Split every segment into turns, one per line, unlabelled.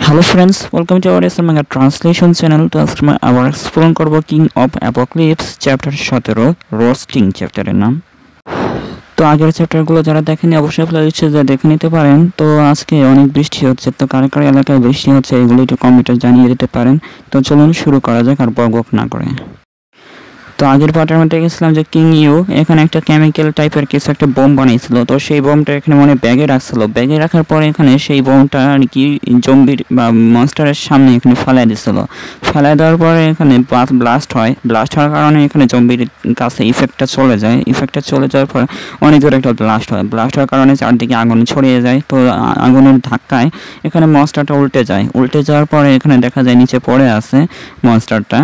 Hello friends, welcome to our Manga Translation channel. তো আজকে আমরা আবার এক্সপ্লোর করব king of apocalypse chapter 17 roasting চ্যাপ্টারের নাম। তো আগের চ্যাপ্টারগুলো যারা দেখেনি অবশ্যই প্লেলিস্টে যা দেখে নিতে পারেন। তো আজকে অনেক বৃষ্টি হচ্ছে, তো কার কার এলাকায় বৃষ্টি হচ্ছে এগুলো একটু কমেন্টে জানিয়ে দিতে পারেন। তো চলুন শুরু করা যাক আর বকবক না করে। তো আগের পার্টের মধ্যে গেছিলাম যে কিং ইউ এখানে একটা কেমিক্যাল টাইপের কিছু একটা বোম বানিয়েছিল। তো সেই বোমটা এখানে মনে ব্যাগে রাখছিল, ব্যাগে রাখার পরে এখানে সেই বোমটা আর কি জম্বির বা মনস্টারের সামনে এখানে ফেলাই দিছিল। ফেলাই দেওয়ার পরে এখানে ব্লাস্ট হয়, ব্লাস্ট হওয়ার কারণে এখানে জম্বির কাছে ইফেক্টটা চলে যায়। ইফেক্টটা চলে যাওয়ার পর অনেক জোরে একটা ব্লাস্ট হয়, ব্লাস্ট হওয়ার কারণে চারদিকে আগুন ছড়িয়ে যায়। তো আগুনের ধাক্কায় এখানে মনস্টারটা উল্টে যায়, উল্টে যাওয়ার পরে এখানে দেখা যায় নিচে পড়ে আছে মনস্টারটা।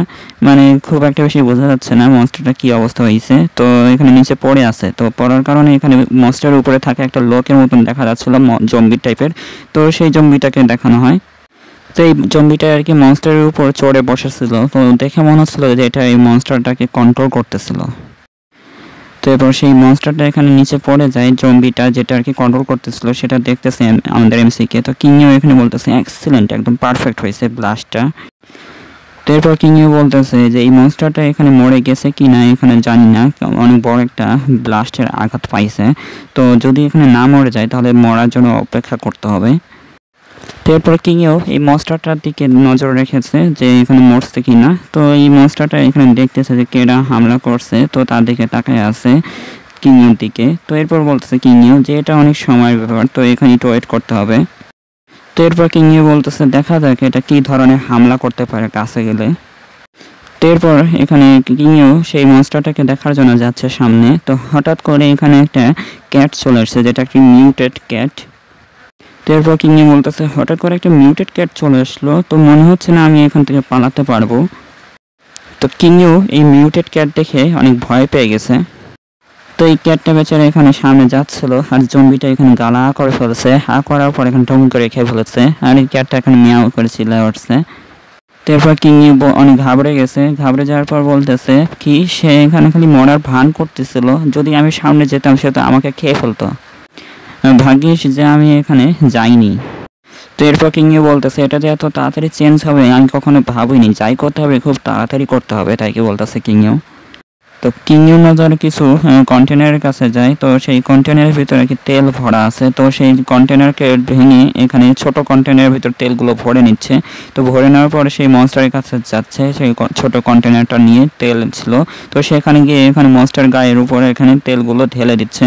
মানে খুব একটা বেশি বোঝা যাচ্ছে না মনস্টারটা কি অবস্থা হয়েছে। তো এখানে নিচে পড়ে আছে, তো পড়ার কারণে এখানে মনস্টারের উপরে থাকে একটা লোকের মতন দেখা যাচ্ছিল জম্বি টাইপের। তো সেই জম্বিটাকে দেখানো হয়। তো এই জম্বিটা আর কি মনস্টারের উপর চড়ে বসেছিল। তো দেখে মনে হচ্ছিল যে এটা এই মনস্টারটাকে কন্ট্রোল করতেছিল। তো এরপর সেই মনস্টারটা এখানে নিচে পড়ে যায়, জম্বিটা যেটা আর কি কন্ট্রোল করতেছিল সেটা দেখতেছে আমাদের এমসিকে। তো কিংও এখানে বলতেছে এক্সিলেন্ট, একদম পারফেক্ট হয়েছে ব্লাস্টটা। তো এরপর কিংও বলতেছে যে এই মনস্টারটা এখানে মরে গেছে কি না এখানে জানি না, অনেক বড় একটা ব্লাস্টের আঘাত পাইছে। তো যদি এখানে না মরে যায় তাহলে মরার জন্য অপেক্ষা করতে হবে। তো এরপর কিংও এই মনস্টারটার দিকে নজর রেখেছে যে এখানে মরছে কি না। তো এই মনস্টারটা এখানে দেখতেছে যে কেডা হামলা করছে, তো তার দিকে তাকায় আছে কিংয়ের দিকে। তো এরপর বলতেছে কিংও যে এটা অনেক সময়ের ব্যাপার, তো এখানে একটু ওয়েট করতে হবে। তো এরপর কিংও বলতেছে দেখা যাক এটা কি ধরনের হামলা করতে পারে কাছে গেলে। তো এরপর এখানে কিংও সেই মনস্টারটাকে দেখার জন্য যাচ্ছে সামনে। তো হঠাৎ করে এখানে একটা ক্যাট চলে আসছে, যেটা একটি মিউটেড ক্যাট। তো এরপর কিংও বলতেছে হঠাৎ করে একটা মিউটেড ক্যাট চলে আসলো, তো মনে হচ্ছে না আমি এখান থেকে পালাতে পারবো। তো কিংও এই মিউটেড ক্যাট দেখে অনেক ভয় পেয়ে গেছে। তো এই ক্যাটটা বেচারা এখানে সামনে যাচ্ছিল আর জম্বিটা এখানে গালা করে ফেলেছে, হা করার পর এখানে টম করে খেয়ে ফেলেছে আর এই ক্যাটটা এখানে মিয়াও করে চিল্লায় উঠছে। তো এরপর কিংই অনেক ঘাবড়ে গেছে, ঘাবড়ে যাওয়ার পর বলতেছে কি সে এখানে খালি মরার ভান করতেছিল, যদি আমি সামনে যেতাম সে তো আমাকে খেয়ে ফেলতো, ভাগ্যিস যে আমি এখানে যাইনি। তো এরপর কিংই বলতেছে এটা যে এত তাড়াতাড়ি চেঞ্জ হবে আমি কখনো ভাবিনি, যাই করতে হবে খুব তাড়াতাড়ি করতে হবে, তাই কি বলতেছে কিংও। তো কিংও নজর কিছু কন্টেনারের কাছে যায়। তো সেই কন্টেনারের ভিতরে কি তেল ভরা আছে, তো সেই কন্টেনারকে ভেঙে এখানে ছোট কন্টেনারের ভিতর তেলগুলো ভরে নিচ্ছে। তো ভরে নেওয়ার পরে সেই মনস্টারের কাছে যাচ্ছে, সেই ছোট কন্টেনারটা নিয়ে তেল ছিল। তো সেখানে গিয়ে এখানে মনস্টার গায়ের উপরে এখানে তেলগুলো ঢেলে দিচ্ছে।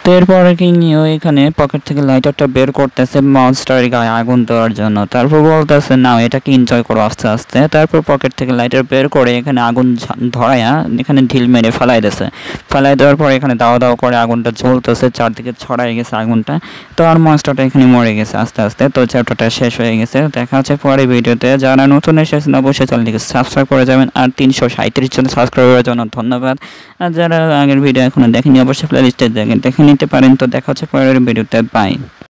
তো এরপরে কিংও এখানে পকেট থেকে লাইটারটা বের করতেছে মনস্টারের গায়ে আগুন দেওয়ার জন্য। তারপর বলতেছে না এটাকে এনজয় করো আস্তে আস্তে। তারপর পকেট থেকে লাইটার বের করে এখানে আগুন ধরায়া এখানে ঢিল মেরে ফেলাই দিয়েছে। ফেলাই দেওয়ার পর এখানে দাও দাও করে আগুনটা জ্বলতেছে, চারদিকে ছড়াই গেছে আগুনটা। তো আর মনস্টারটা এখানে মরে গেছে আস্তে আস্তে। তো চ্যাপ্টারটা শেষ হয়ে গেছে। দেখা হচ্ছে পরের ভিডিওতে। যারা নতুন এসেছেন অবশ্যই চ্যানেলটিকে সাবস্ক্রাইব করে যাবেন। আর 337 জন সাবস্ক্রাইবারের জন্য ধন্যবাদ। আর যারা আগের ভিডিও এখনো দেখেনি অবশ্যই প্লেলিস্টে দেখে নিতে পারেন। তো দেখা হচ্ছে পরের ভিডিওতে, বাই।